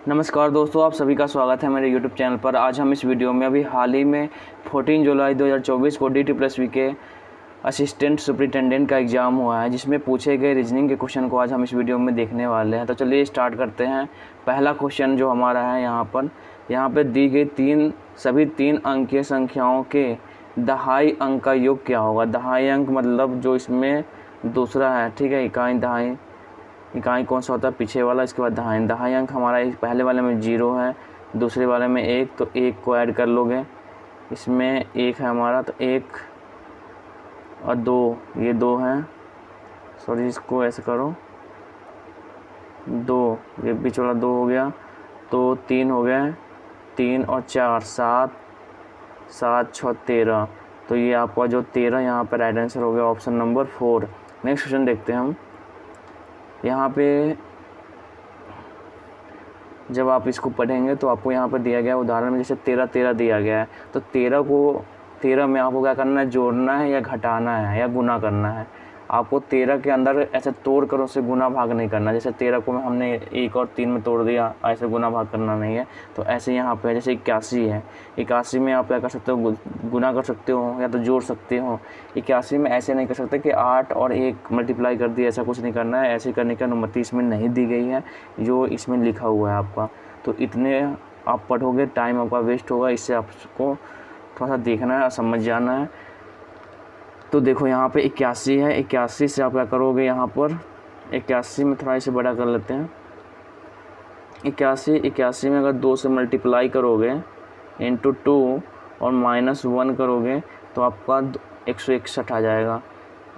नमस्कार दोस्तों, आप सभी का स्वागत है मेरे YouTube चैनल पर। आज हम इस वीडियो में अभी हाल ही में 14 जुलाई 2024 को DT+V के असिस्टेंट सुपरिटेंडेंट का एग्ज़ाम हुआ है, जिसमें पूछे गए रीजनिंग के क्वेश्चन को आज हम इस वीडियो में देखने वाले हैं। तो चलिए स्टार्ट करते हैं। पहला क्वेश्चन जो हमारा है यहाँ पर दी गई सभी तीन अंकीय संख्याओं के दहाई अंक का योग क्या होगा। दहाई अंक मतलब जो इसमें दूसरा है, ठीक है। इकाई कौन सा होता है, पीछे वाला, इसके बाद दहाई। दहाई अंक हमारा पहले वाले में 0 है, दूसरे वाले में 1, तो 1 को ऐड कर लोगे। इसमें 1 है हमारा, तो 1 और 2, ये 2 हैं। सॉरी, इसको ऐसे करो, 2, ये बीच वाला 2 हो गया, तो 3 हो गए। 3 और 4 7, 7 6 13, तो ये आपका जो 13 यहाँ पर राइट आंसर हो गया, ऑप्शन नंबर 4। नेक्स्ट क्वेश्चन देखते हैं हम। यहाँ पे जब आप इसको पढ़ेंगे तो आपको यहाँ पर दिया गया उदाहरण में, जैसे 13 दिया गया है, तो 13 में आपको क्या करना है, जोड़ना है या घटाना है या गुना करना है। आपको 13 के अंदर ऐसे तोड़ कर उससे गुना भाग नहीं करना। जैसे 13 को हमने 1 और 3 में तोड़ दिया, ऐसे गुना भाग करना नहीं है। तो ऐसे यहाँ पे जैसे 81 है, 81 में आप क्या कर सकते हो, गुना कर सकते हो या तो जोड़ सकते हो। 81 में ऐसे नहीं कर सकते कि 8 और 1 मल्टीप्लाई कर दिया, ऐसा कुछ नहीं करना है। ऐसे करने की अनुमति इसमें नहीं दी गई है, जो इसमें लिखा हुआ है आपका। तो इतने आप पढ़ोगे, टाइम आपका वेस्ट होगा। इससे आपको थोड़ा सा देखना है, समझ जाना है। तो देखो यहाँ पे 81 है, 81 से आप क्या करोगे, यहाँ पर 81 में थोड़ा इसे बड़ा कर लेते हैं। 81 में अगर 2 से मल्टीप्लाई करोगे इंटू 2 और -1 करोगे तो आपका 161 आ जाएगा।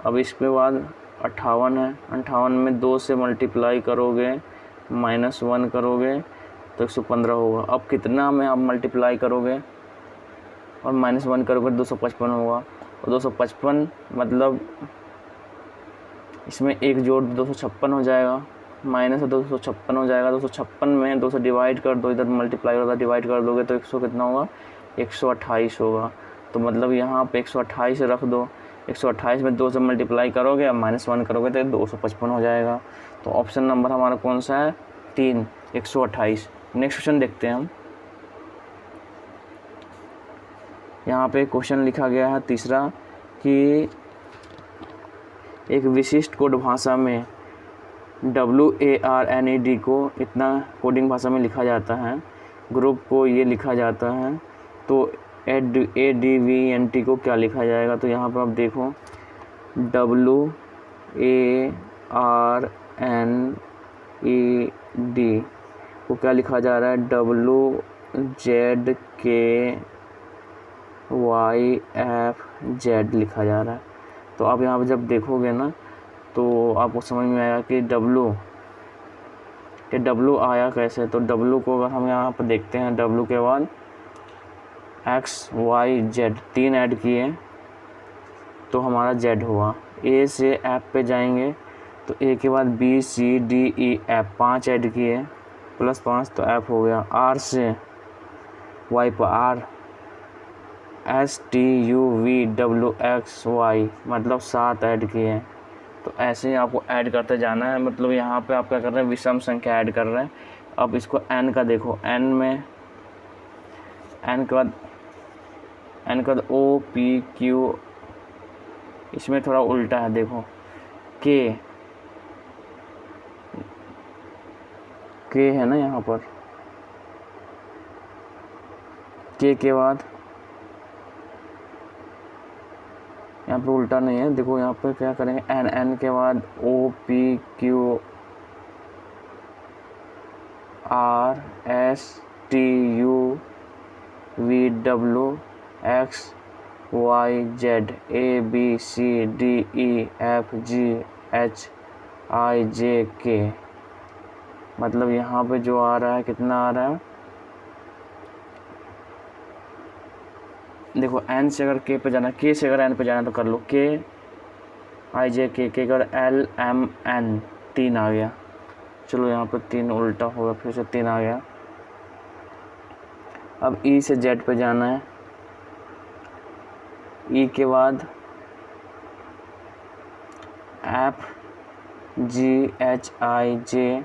अब इसके बाद 58 है, 58 में 2 से मल्टीप्लाई करोगे -1 करोगे तो 115 होगा। अब कितना में आप मल्टीप्लाई करोगे और -1 करोगे, 255 होगा। और 255 मतलब इसमें 1 जोड़ 256 हो जाएगा, माइनस 256 हो जाएगा। 256 में 2 से डिवाइड कर दो, इधर मल्टीप्लाई होगा, डिवाइड कर दोगे तो 100 कितना होगा, 128 होगा। तो मतलब यहाँ पे 128 रख दो। 128 में 2 से मल्टीप्लाई करोगे और -1 करोगे तो 255 हो जाएगा। तो ऑप्शन नंबर हमारा कौन सा है, 3, 128। नेक्स्ट क्वेश्चन देखते हैं हम। यहाँ पे क्वेश्चन लिखा गया है तीसरा कि एक विशिष्ट कोड भाषा में WARNED को इतना कोडिंग भाषा में लिखा जाता है, ग्रुप को ये लिखा जाता है, तो ADVNT को क्या लिखा जाएगा। तो यहाँ पर आप देखो, WARNED को क्या लिखा जा रहा है, WZKYFZ लिखा जा रहा है। तो आप यहाँ पर जब देखोगे ना तो आपको समझ में आएगा कि W आया कैसे। तो W को अगर हम यहाँ पर देखते हैं, W के बाद XYZ 3 ऐड किए तो हमारा Z हुआ। A से F पे जाएंगे तो A के बाद BCDEF 5 ऐड किए, +5 तो F हो गया। R से Y पर R STUVWXY मतलब 7 ऐड किए। तो ऐसे ही आपको ऐड करते जाना है। मतलब यहाँ पे आप क्या कर रहे हैं, विषम संख्या ऐड कर रहे हैं। अब इसको n का देखो, n के बाद OPQ, इसमें थोड़ा उल्टा है, देखो K है ना, यहाँ पर K के बाद यहाँ पे उल्टा नहीं है, देखो यहाँ पे क्या करेंगे, n के बाद OPQR STUVWXYZ ABCDEFGHIJK। मतलब यहाँ पे जो आ रहा है, कितना आ रहा है, देखो n से अगर k पे जाना, k से अगर n पे जाना तो कर लो, KIJK के अगर LMN 3 आ गया। चलो यहाँ पे 3 उल्टा होगा, फिर से 3 आ गया। अब E से Z पे जाना है, E के बाद FGHIJ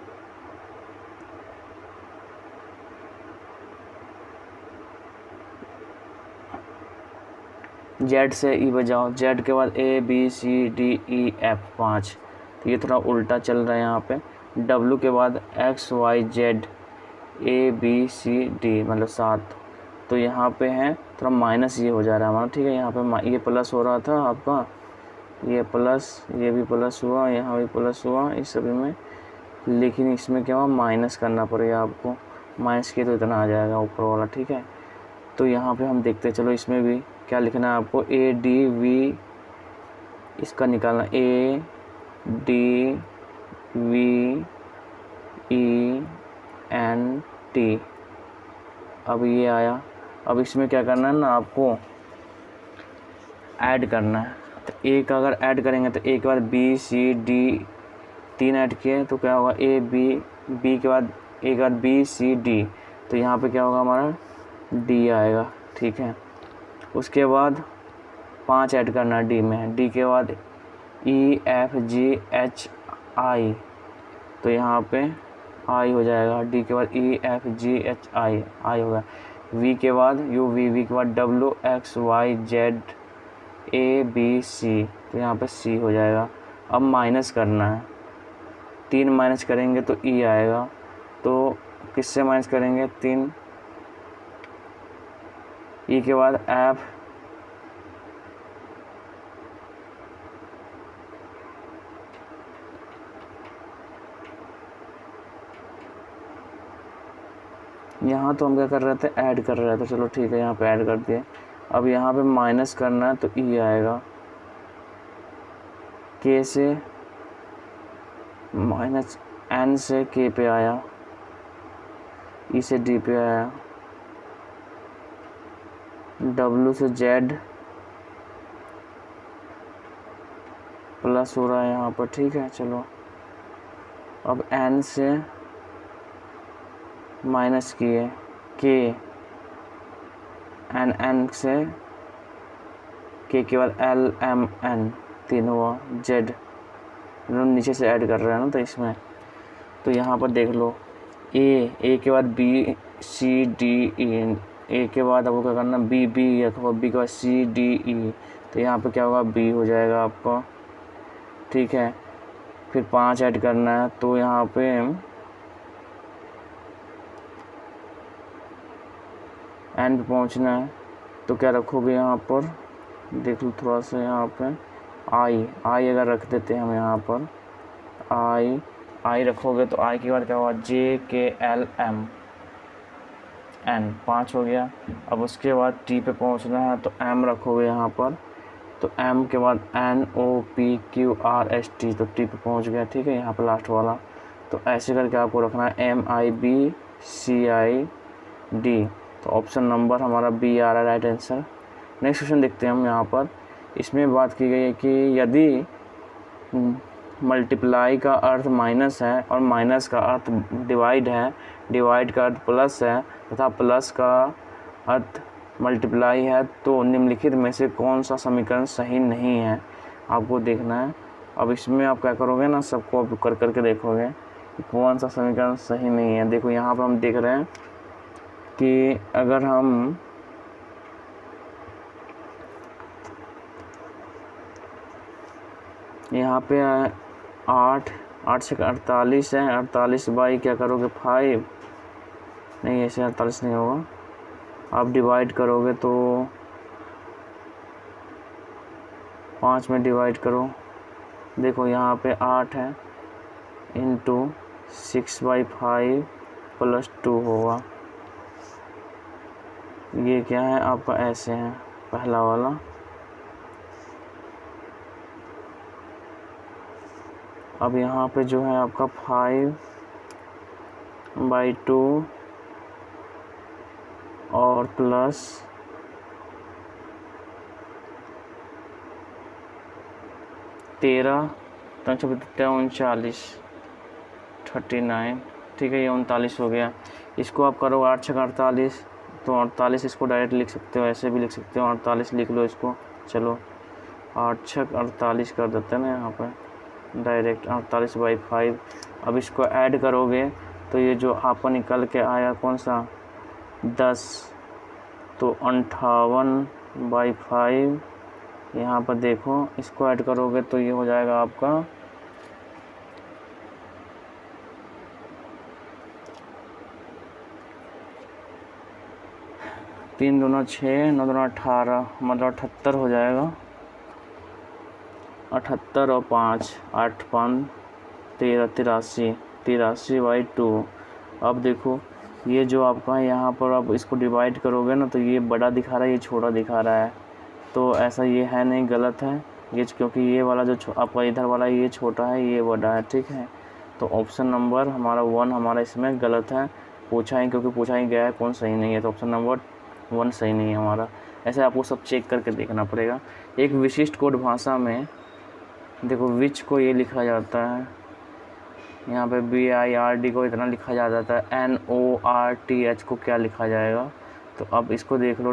जेड से ई बजाओ, जेड के बाद A B C D E F 5, तो ये थोड़ा उल्टा चल रहा है यहाँ पे। डब्लू के बाद X Y Z A B C D मतलब 7, तो यहाँ पे है थोड़ा माइनस ये हो जा रहा है हमारा, ठीक है। यहाँ पे ये प्लस हो रहा था आपका, ये प्लस, ये भी प्लस हुआ, यहाँ भी प्लस हुआ इस सभी में, लेकिन इसमें क्या हुआ माइनस करना पड़ेगा आपको, माइनस किए तो इतना आ जाएगा ऊपर वाला, ठीक है। तो यहाँ पे हम देखते हैं, चलो इसमें भी क्या लिखना है आपको, ए डी वी इसका निकालना, A D V E N T, अब ये आया। अब इसमें क्या करना है ना आपको, ऐड करना है। तो ए का अगर ऐड करेंगे तो ए के बाद बी सी डी 3 ऐड किए तो क्या होगा, ए बी, बी के बाद ए के बाद बी सी डी, तो यहाँ पे क्या होगा हमारा डी आएगा, ठीक है। उसके बाद 5 ऐड करना है डी में, डी के बाद E F G H I, तो यहाँ पे आई हो जाएगा, डी के बाद E F G H I, आई होगा। वी के बाद यू, वी के बाद W X Y Z A B C, तो यहाँ पे सी हो जाएगा। अब माइनस करना है, 3 माइनस करेंगे तो ई आएगा, तो किससे माइनस करेंगे 3, ई के बाद एफ, यहाँ तो हम क्या कर रहे थे ऐड कर रहे थे, चलो ठीक है यहाँ पे ऐड कर दिए। अब यहाँ पे माइनस करना है तो ई आएगा, के से माइनस एन से के पे आया, ई से डी पे आया, डब्ल्यू से जेड प्लस हो रहा है यहाँ पर, ठीक है। चलो अब एन से माइनस किए के, एन से के बाद एल एम एन 3 हुआ, जेड नीचे से ऐड कर रहे हैं ना तो इसमें, तो यहाँ पर देख लो ए के बाद बी सी डी ई, ए के बाद आपको क्या करना बी, बी रखो, बी के बाद सी डी ई, तो यहाँ पे क्या होगा बी हो जाएगा आपका, ठीक है। फिर 5 ऐड करना है तो यहाँ पे एंड पे पहुँचना है, तो क्या रखोगे यहाँ पर, देख लो थोड़ा सा यहाँ पे आई अगर रख देते हैं हम यहाँ पर, आई रखोगे तो आई के बाद क्या हुआ जे के एल एम एन 5 हो गया। अब उसके बाद टी पे पहुँचना है तो एम रखोगे यहाँ पर, तो एम के बाद N O P Q R S T, तो टी पे पहुँच गया, ठीक है यहाँ पर लास्ट वाला। तो ऐसे करके आपको रखना है M I B C I D, तो ऑप्शन नंबर हमारा बी आ रहा है राइट आंसर। नेक्स्ट क्वेश्चन देखते हैं हम यहाँ पर, इसमें बात की गई है कि यदि मल्टीप्लाई का अर्थ माइनस है और माइनस का अर्थ डिवाइड है, डिवाइड का अर्थ प्लस है तथा प्लस का अर्थ मल्टीप्लाई है, तो निम्नलिखित में से कौन सा समीकरण सही नहीं है, आपको देखना है। अब इसमें आप क्या करोगे ना, सबको कर करके देखोगे कि कौन सा समीकरण सही नहीं है। देखो यहाँ पर हम देख रहे हैं कि अगर हम यहाँ पे 8 से 48 है, 48 बाई क्या करोगे 5, नहीं ऐसे 48 नहीं होगा, आप डिवाइड करोगे तो 5 में डिवाइड करो, देखो यहाँ पे 8 है इंटू 6/5 + 2 होगा, ये क्या है आपका ऐसे है पहला वाला। अब यहाँ पे जो है आपका 5/2 और प्लस 13 39, 39, ठीक है ये 39 हो गया। इसको आप करो 8 × 48, तो 48 इसको डायरेक्ट लिख सकते हो, ऐसे भी लिख सकते हो, 48 लिख लो इसको। चलो 8 × 48 कर देते हैं ना यहाँ पर डायरेक्ट 48/5। अब इसको ऐड करोगे तो ये जो आपका निकल के आया कौन सा 10, तो 58 बाई 5, यहाँ पर देखो इसको ऐड करोगे तो ये हो जाएगा आपका 3 दूना 6, 9 दूना 18, मतलब 78 हो जाएगा। 78 और 5, 8 5 13, 83, 83/2। अब देखो ये जो आपका यहाँ पर आप इसको डिवाइड करोगे ना तो ये बड़ा दिखा रहा है, ये छोटा दिखा रहा है, तो ऐसा ये है नहीं, गलत है ये, क्योंकि ये वाला जो आपका इधर वाला ये छोटा है, ये बड़ा है, ठीक है। तो ऑप्शन नंबर हमारा 1 हमारा इसमें गलत है, पूछा ही क्योंकि पूछा ही गया है कौन सही नहीं है, तो ऑप्शन नंबर 1 सही नहीं है हमारा। ऐसे आपको सब चेक करके देखना पड़ेगा। एक विशिष्ट कोड भाषा में देखो विच को ये लिखा जाता है, यहाँ पे BIRD को इतना लिखा जाता है, NORTH को क्या लिखा जाएगा, तो अब इसको देख लो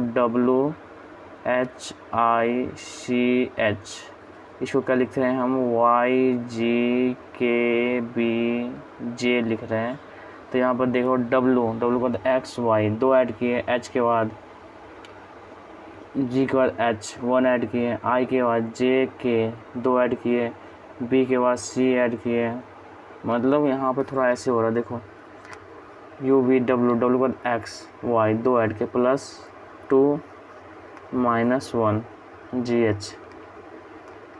WHICH, इसको क्या लिख रहे हैं हम YGKBJ लिख रहे हैं। तो यहाँ पर देखो W के बाद XY 2 ऐड किए, H के बाद G के बाद H 1 ऐड किए, I के बाद JK 2 ऐड किए, B के बाद C ऐड किए, मतलब यहाँ पे थोड़ा ऐसे हो रहा है, देखो UVW के बाद XY 2 ऐड के प्लस 2 -1 GH,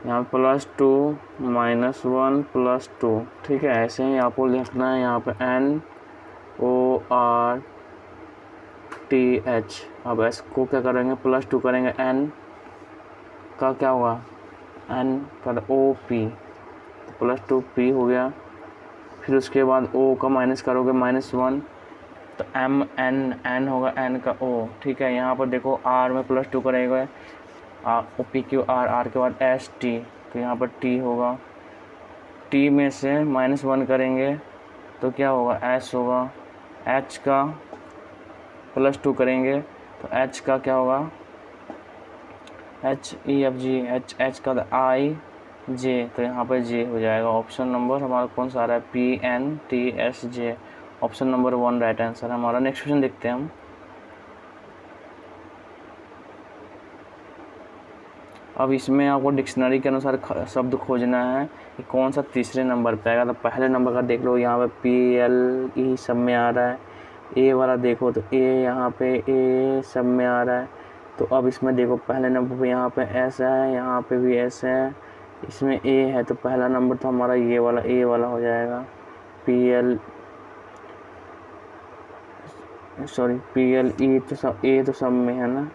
यहाँ प्लस 2 -1 प्लस 2, ठीक है। ऐसे ही आपको लिखना है यहाँ पे NORTH। अब S को क्या करेंगे, प्लस 2 करेंगे, N का क्या होगा, N का OP, तो प्लस 2P हो गया। फिर उसके बाद O का माइनस करोगे -1, तो N होगा N का O, ठीक है। यहाँ पर देखो R में प्लस 2 करेंगे, OPQR के बाद ST, तो यहाँ पर T होगा। T में से -1 करेंगे तो क्या होगा, S होगा। H का प्लस 2 करेंगे तो H का क्या होगा, HEFG, H का IJ, तो यहाँ पर J हो जाएगा। ऑप्शन नंबर हमारा कौन सा आ रहा है, PNTSJ, option number 1 right answer है हमारा। नेक्स्ट क्वेश्चन देखते हैं हम। अब इसमें आपको डिक्शनरी के अनुसार शब्द खोजना है कि कौन सा तीसरे नंबर पे आएगा। तो पहले नंबर का देख लो, यहाँ पे PLE सब में आ रहा है। ए वाला देखो तो ए यहाँ पे ए सब में आ रहा है। तो अब इसमें देखो पहले नंबर पे यहाँ पे एस है, यहाँ पे भी एस है, इसमें ए है, तो पहला नंबर तो हमारा ये वाला ए वाला हो जाएगा। PLE तो सब ए तो सब में है ना।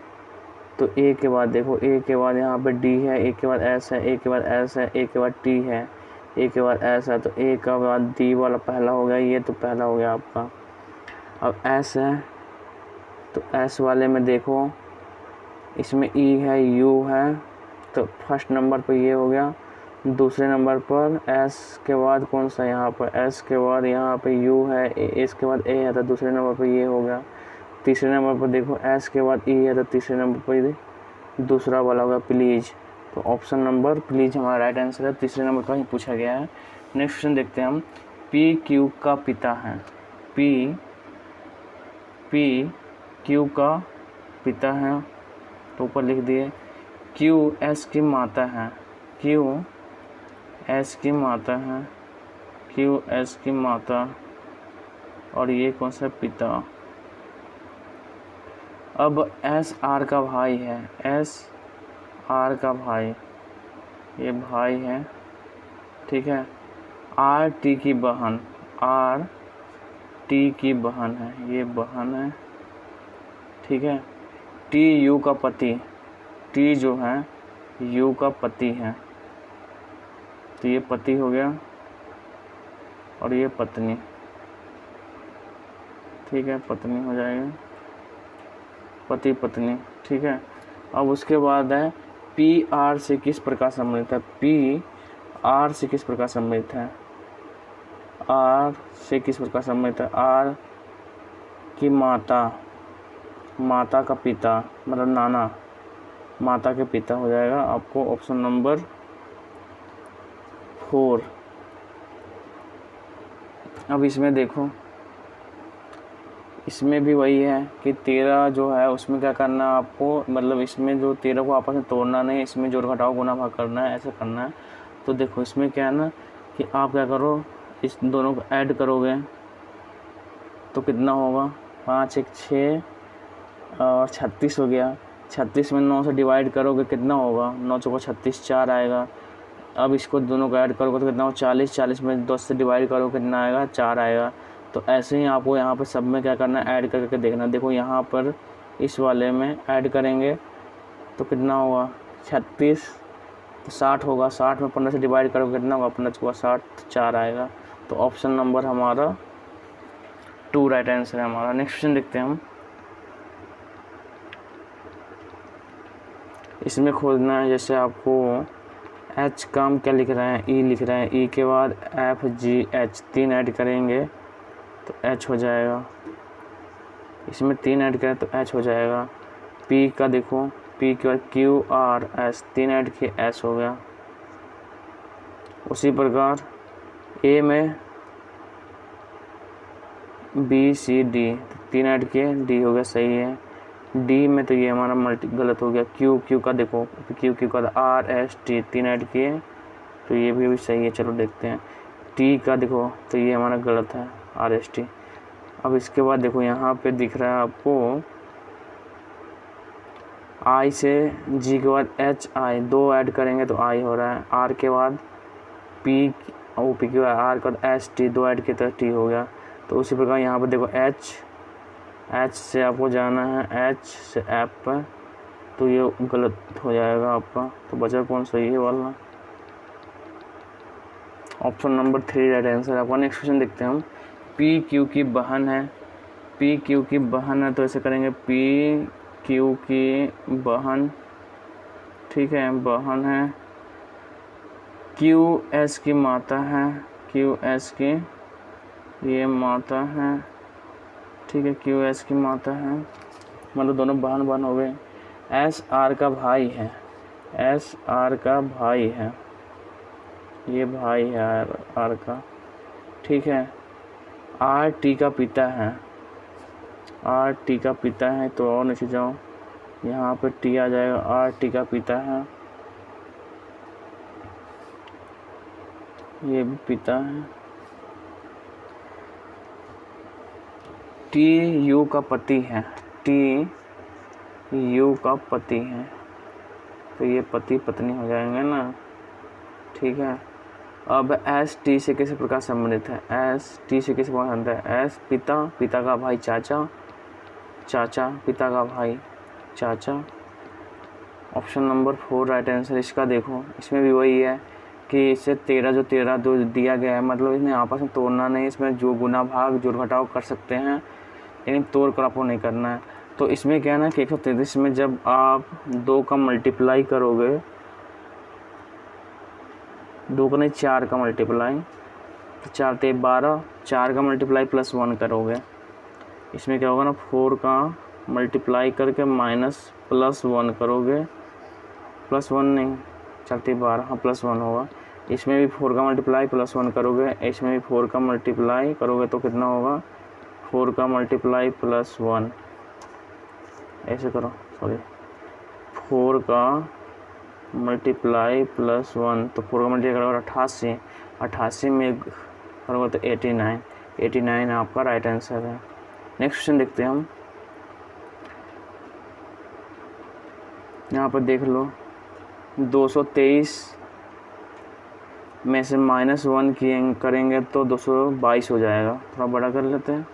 तो ए के बाद देखो, ए के बाद यहाँ पे डी है, ए के बाद एस है, ए के बाद एस है, ए के बाद टी है, ए के बाद एस है, तो ए का बाद डी वाला पहला हो गया, ये तो पहला हो गया आपका। अब एस है तो एस वाले में देखो इसमें ई है, यू है, तो फर्स्ट नंबर पर ये हो गया। दूसरे नंबर पर एस के बाद कौन सा, यहाँ पर एस के बाद यहाँ पे यू है, एस के बाद ए है, तो दूसरे नंबर पर ये हो गया। तीसरे नंबर पर देखो एस के बाद ई है, तो तीसरे नंबर पर दूसरा वाला होगा प्लीज। तो ऑप्शन नंबर प्लीज हमारा राइट आंसर है, तीसरे नंबर का ही पूछा गया है। नेक्स्ट क्वेश्चन देखते हैं हम। पी क्यू का पिता है, पी क्यू का पिता है, तो ऊपर लिख दिए। क्यू एस की माता है, क्यू एस की माता है, क्यू एस की माता, और ये कौन सा पिता। अब एस आर का भाई है, एस आर का भाई, ये भाई है, ठीक है। आर टी की बहन, आर टी की बहन है, ये बहन है, ठीक है। टी यू का पति, टी जो है यू का पति है, तो ये पति हो गया, और ये पत्नी, ठीक है, पत्नी हो जाएगा, पति पत्नी, ठीक है। अब उसके बाद है पी आर से किस प्रकार सम्मिलित है, पी आर से किस प्रकार सम्मिलित है, आर से किस प्रकार सम्मिलित है। आर की माता, माता का पिता, मतलब नाना, माता के पिता हो जाएगा आपको ऑप्शन नंबर 4। अब इसमें देखो इसमें भी वही है कि 13 जो है उसमें क्या करना है आपको, मतलब इसमें जो 13 को आपस में तोड़ना नहीं, इसमें जोड़ घटाव गुना भाग करना है, ऐसे करना है। तो देखो इसमें क्या है ना कि आप क्या करो, इस दोनों को ऐड करोगे तो कितना होगा, 5 1 6 और 36 हो गया। 36 में 9 से डिवाइड करोगे कितना होगा, 9 चौको 36, 4 आएगा। अब इसको दोनों को ऐड करोगे तो कितना हो, 40। 40 में 10 से डिवाइड करो कितना आएगा, 4 आएगा। तो ऐसे ही आपको यहाँ पर सब में क्या करना है, ऐड करके देखना। देखो यहाँ पर इस वाले में ऐड करेंगे तो कितना होगा, 36 तो 60 होगा। 60 में 15 से डिवाइड करोगे कितना होगा, 15 होगा 60, तो 4 आएगा। तो ऑप्शन नंबर हमारा 2 राइट आंसर है हमारा। नेक्स्ट क्वेश्चन देखते हैं हम। इसमें खोजना है, जैसे आपको एच का हम क्या लिख रहे हैं, ई लिख रहे हैं। ई के बाद एफ जी एच 3 ऐड करेंगे तो एच हो जाएगा। इसमें 3 ऐड करें तो एच हो जाएगा। पी का देखो, पी के बाद क्यू आर एस 3 ऐड किए, एस हो गया। उसी प्रकार ए में बी सी डी 3 ऐड किए, डी हो गया, सही है। डी में तो ये हमारा मल्टी गलत हो गया। क्यू का देखो, क्यू का आर एस टी 3 ऐड किए तो ये भी सही है। चलो देखते हैं। टी का देखो तो ये हमारा गलत है, आर एस टी। अब इसके बाद देखो यहाँ पे दिख रहा है आपको आई से जी के बाद एच आई 2 ऐड करेंगे तो आई हो रहा है। आर के बाद पी, ओ पी के बाद आर के बाद एस टी 2 ऐड किए तो टी हो गया। तो उसी प्रकार यहाँ पर देखो एच से आपको जाना है, एच से एप पर, तो ये गलत हो जाएगा आपका। तो बचा कौन सा, ये वाला ऑप्शन नंबर 3 राइट आंसर है आपका। नेक्स्ट क्वेश्चन देखते हैं हम। पी क्यू की बहन है, पी क्यू की बहन है तो ऐसे करेंगे, पी क्यू की बहन, ठीक है, बहन है। क्यू एस की माता है, क्यू एस की ये माता है, ठीक है, क्यू एस की माता है, मतलब दोनों बहन बहन हो गए। एस आर का भाई है, एस आर का भाई है, ये भाई है आर का, ठीक है। आर टी का पिता है, आर टी का पिता है, तो और नीचे जाओ, यहाँ पे टी आ जाएगा। आर टी का पिता है, ये भी पिता है। टी यू का पति है, टी यू का पति है, तो ये पति पत्नी हो जाएंगे ना, ठीक है। अब एस टी से किस प्रकार संबंधित है, एस टी से किस प्रकार संबंधित है, एस पिता, पिता का भाई चाचा, चाचा पिता का भाई चाचा। ऑप्शन नंबर 4 राइट आंसर इसका। देखो इसमें भी वही है कि इससे 13 जो 13 दो दिया गया है, मतलब इसमें आपस में तोड़ना नहीं, इसमें जो गुना भाग जोड़ घटाव कर सकते हैं लेकिन तोड़ कर आपको नहीं करना है। तो इसमें क्या है ना कि 133 में जब आप 2 का मल्टीप्लाई करोगे, 2 का नहीं 4 का मल्टीप्लाई, तो 4 ते 12, 4 का मल्टीप्लाई प्लस 1 करोगे, इसमें क्या होगा ना 4 का मल्टीप्लाई करके माइनस प्लस 1 करोगे, प्लस 1 नहीं 4 ते 12, हाँ प्लस 1 होगा। इसमें भी 4 का मल्टीप्लाई प्लस 1 करोगे, इसमें भी 4 का मल्टीप्लाई करोगे तो कितना होगा, 4 का मल्टीप्लाई प्लस 1, ऐसे करो, सॉरी 4 का मल्टीप्लाई प्लस 1, तो 4 का मल्टीप्लाई करोगे 88, 88 में करोगे तो 89, 89 आपका राइट आंसर है। नेक्स्ट क्वेश्चन देखते हैं हम। यहाँ पर देख लो 223 में से -1 किए करेंगे तो 222 हो जाएगा। थोड़ा बड़ा कर लेते हैं।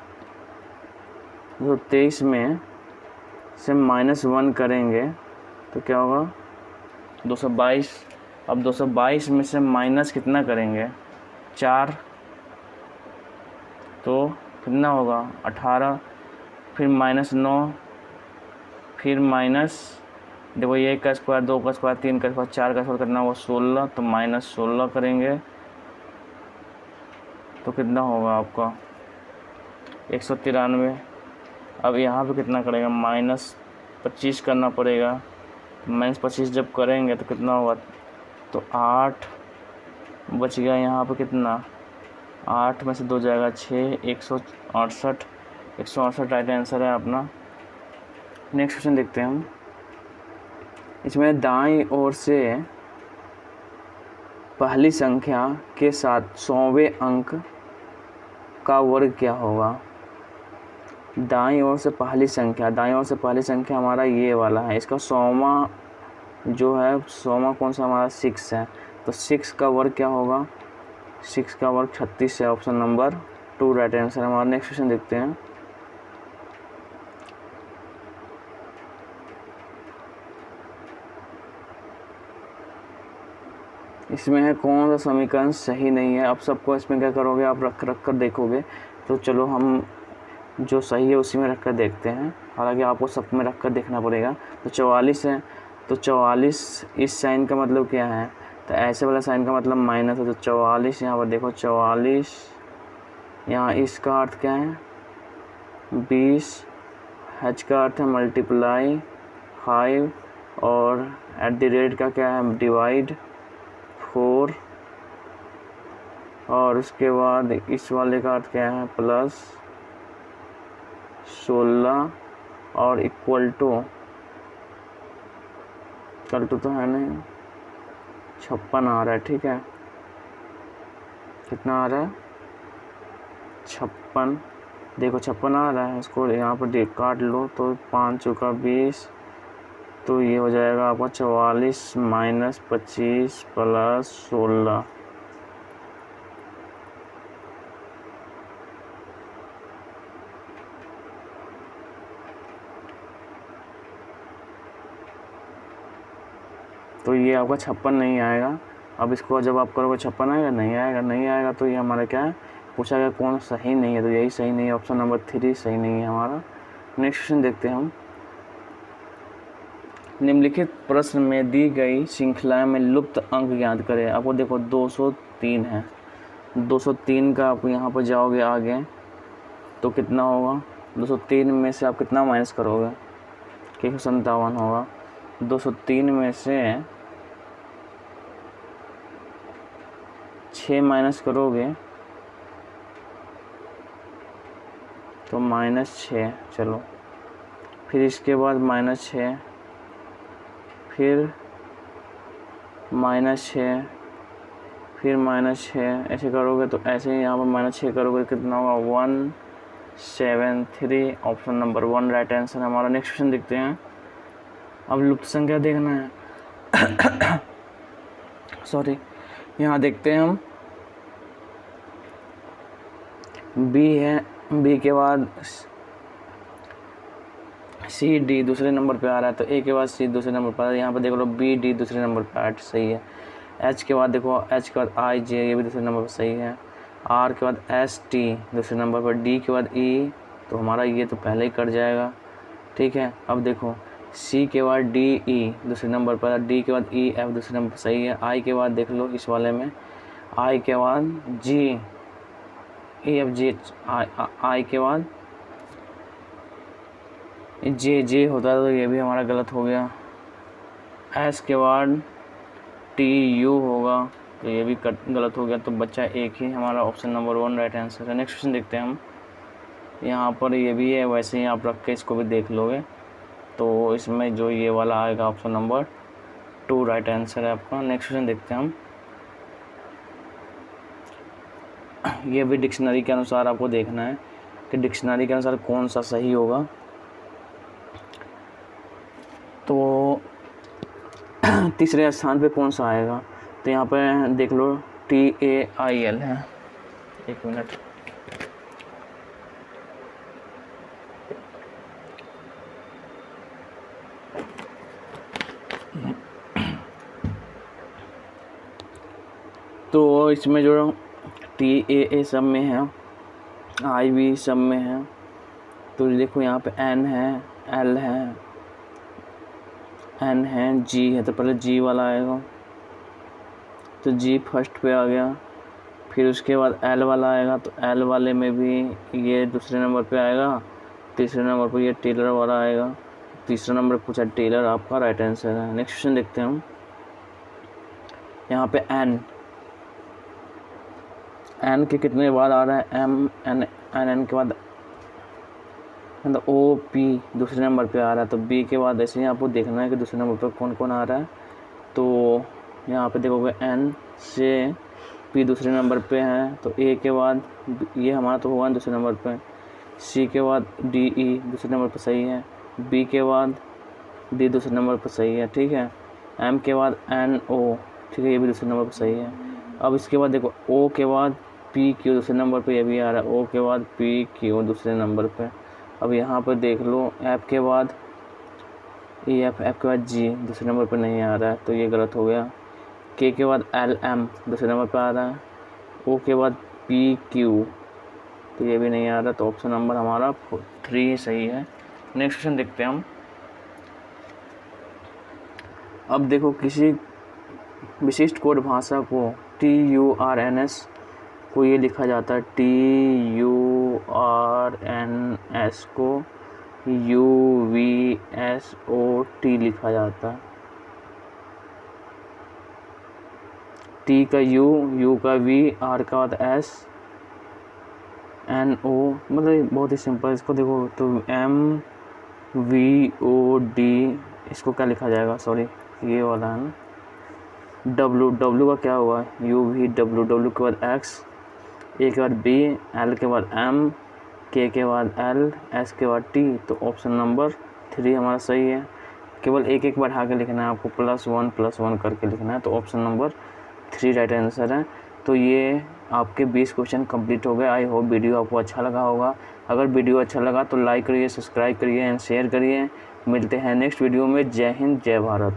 223 में से -1 करेंगे तो क्या होगा, 222। अब 222 में से माइनस कितना करेंगे, 4, तो कितना होगा 18, फिर -9, फिर माइनस, देखो ये 1 का स्क्वायर, 2 का स्क्वायर, 3 का स्क्वायर, 4 का स्क्वायर कितना होगा 16, तो -16 करेंगे तो कितना होगा आपका 193। अब यहाँ पे कितना करेगा, -25 करना पड़ेगा, तो -25 जब करेंगे तो कितना होगा, तो 8 बच गया यहाँ पे कितना, 8 में से 2 जाएगा 6, 168, 168 राइट आंसर है अपना। नेक्स्ट क्वेश्चन देखते हैं हम। इसमें दाईं ओर से पहली संख्या के साथ 100वें अंक का वर्ग क्या होगा। दाईं ओर से पहली संख्या हमारा ये वाला है, इसका 100वां जो है 100वां कौन सा हमारा 6 है, तो 6 का वर्ग क्या होगा, 6 का वर्ग 36 है। ऑप्शन नंबर 2 राइट आंसर है हमारा। नेक्स्ट क्वेश्चन देखते हैं। इसमें है कौन सा समीकरण सही नहीं है। अब सबको इसमें क्या करोगे, आप रख कर देखोगे। तो चलो हम जो सही है उसी में रख कर देखते हैं, हालांकि आपको सब में रख कर देखना पड़ेगा। तो 44 है, तो 44 इस साइन का मतलब क्या है, तो ऐसे वाला साइन का मतलब माइनस है। तो 44 यहाँ पर देखो 44, यहाँ इसका अर्थ क्या है 20, h का अर्थ है मल्टीप्लाई 5, और @ का क्या है डिवाइड 4, और उसके बाद इस वाले का अर्थ क्या है प्लस 16, और इक्वल टू तो है नहीं 56 आ रहा है। ठीक है, कितना आ रहा है 56, देखो 56 आ रहा है। इसको यहाँ पर काट लो तो 5 चौका 20, तो ये हो जाएगा आपका 44 माइनस 25 प्लस 16। तो ये आपका 56 नहीं आएगा। अब इसको जब आप करोगे 56 आएगा, नहीं आएगा। तो ये हमारा क्या है, पूछा गया कौन सही नहीं है, तो यही सही नहीं है। ऑप्शन नंबर 3 सही नहीं है हमारा। नेक्स्ट क्वेश्चन देखते हैं हम। निम्नलिखित प्रश्न में दी गई श्रृंखला में लुप्त अंक ज्ञात करें। आपको देखो 203 है, 203 का आप यहाँ पर जाओगे आगे तो कितना होगा, 203 में से आप कितना माइनस करोगे, 157 होगा। 203 में से 6 माइनस करोगे तो -6। चलो फिर इसके बाद -6, फिर -6, फिर -6, ऐसे करोगे तो ऐसे ही यहाँ पर -6 करोगे कितना होगा 173। ऑप्शन नंबर 1 राइट आंसर है हमारा। नेक्स्ट क्वेश्चन देखते हैं। अब लुप्त संख्या देखना है सॉरी, यहाँ देखते हैं हम। बी है, बी के बाद सी डी दूसरे नंबर पे आ रहा है, तो ए के बाद सी दूसरे नंबर पर आ रहा है। यहाँ पर देख लो बी डी दूसरे नंबर पर आ, सही है। एच के बाद देखो, एच के बाद आई जे, ये भी दूसरे नंबर पर सही है। आर के बाद एस टी दूसरे नंबर पर, डी के बाद ई, तो हमारा ये तो पहले ही कट जाएगा। ठीक है, अब देखो सी के बाद डी ई दूसरे नंबर पर, डी के बाद ई एफ दूसरे नंबर पर सही है। आई के बाद देख लो इस वाले में, आई के बाद जी ई एफ जी, आई के बाद जे होता है, तो ये भी हमारा गलत हो गया। एस के बाद टी यू होगा, तो ये भी गलत हो गया। तो बच्चा एक ही हमारा ऑप्शन नंबर 1 राइट आंसर है। नेक्स्ट क्वेश्चन देखते हैं हम। यहाँ पर ये भी है, वैसे ही आप रख के इसको भी देख लोगे, तो इसमें जो ये वाला आएगा ऑप्शन नंबर 2 राइट आंसर है आपका। नेक्स्ट क्वेश्चन देखते हैं हम। ये भी डिक्शनरी के अनुसार आपको देखना है कि डिक्शनरी के अनुसार कौन सा सही होगा। तो तीसरे स्थान पे कौन सा आएगा, तो यहाँ पे देख लो TAIL है। एक मिनट, तो इसमें जो TAA सब में है, IB सब में है, तो देखो यहाँ पे N है, L है, N है, G है, तो पहले G वाला आएगा, तो G फर्स्ट पे आ गया। फिर उसके बाद L वाला आएगा, तो L वाले में भी ये दूसरे नंबर पे आएगा। तीसरे नंबर पर ये टेलर वाला आएगा। तीसरा नंबर पूछा टेलर, आपका राइट आंसर है। नेक्स्ट क्वेश्चन देखते हैं हम। यहाँ पे N के कितने बाद आ रहा है, M N N N के बाद मतलब ओ पी दूसरे नंबर पे आ रहा है, तो बी के बाद ऐसे ही आपको देखना है कि दूसरे नंबर पर कौन कौन आ रहा है। तो यहाँ पे देखोगे एन से पी दूसरे नंबर पे है, तो ए के बाद ये हमारा तो हुआ दूसरे नंबर पे, सी के बाद डी ई दूसरे नंबर पर सही है, बी के बाद डी दूसरे नंबर पर सही है, ठीक है। एम के बाद एन ओ, ठीक है, ये भी दूसरे नंबर पर सही है। अब इसके बाद देखो ओ के बाद पी क्यू दूसरे नंबर पे, ये भी आ रहा है, ओ के बाद पी क्यू दूसरे नंबर पे। अब यहाँ पर देख लो एफ के बाद ई एफ, एफ के बाद जी दूसरे नंबर पर नहीं आ रहा है, तो ये गलत हो गया। के बाद एल एम दूसरे नंबर पर आ रहा है, ओ के बाद पी क्यू, तो ये भी नहीं आ रहा, तो ऑप्शन नंबर हमारा 3 सही है। नेक्स्ट क्वेश्चन देखते हैं हम। अब देखो किसी विशिष्ट कोड भाषा को TURNS को ये लिखा जाता है, TURNS को UVSOT लिखा जाता है। टी का यू का वी, आर का बाद एस, NO, मतलब बहुत ही सिंपल। इसको देखो तो MVOD, इसको क्या लिखा जाएगा, सॉरी ये वाला है ना, W का क्या हुआ, UVW के बाद X, ए के बाद B, L के बाद M, K के बाद L, S के बाद T, तो ऑप्शन नंबर 3 हमारा सही है। केवल एक एक बढ़ा के लिखना है आपको, +1 करके लिखना है, तो ऑप्शन नंबर 3 राइट आंसर है। तो ये आपके 20 क्वेश्चन कंप्लीट हो गए। आई होप वीडियो आपको अच्छा लगा होगा। अगर वीडियो अच्छा लगा तो लाइक करिए, सब्सक्राइब करिए एंड शेयर करिए। मिलते हैं नेक्स्ट वीडियो में। जय हिंद, जय भारत।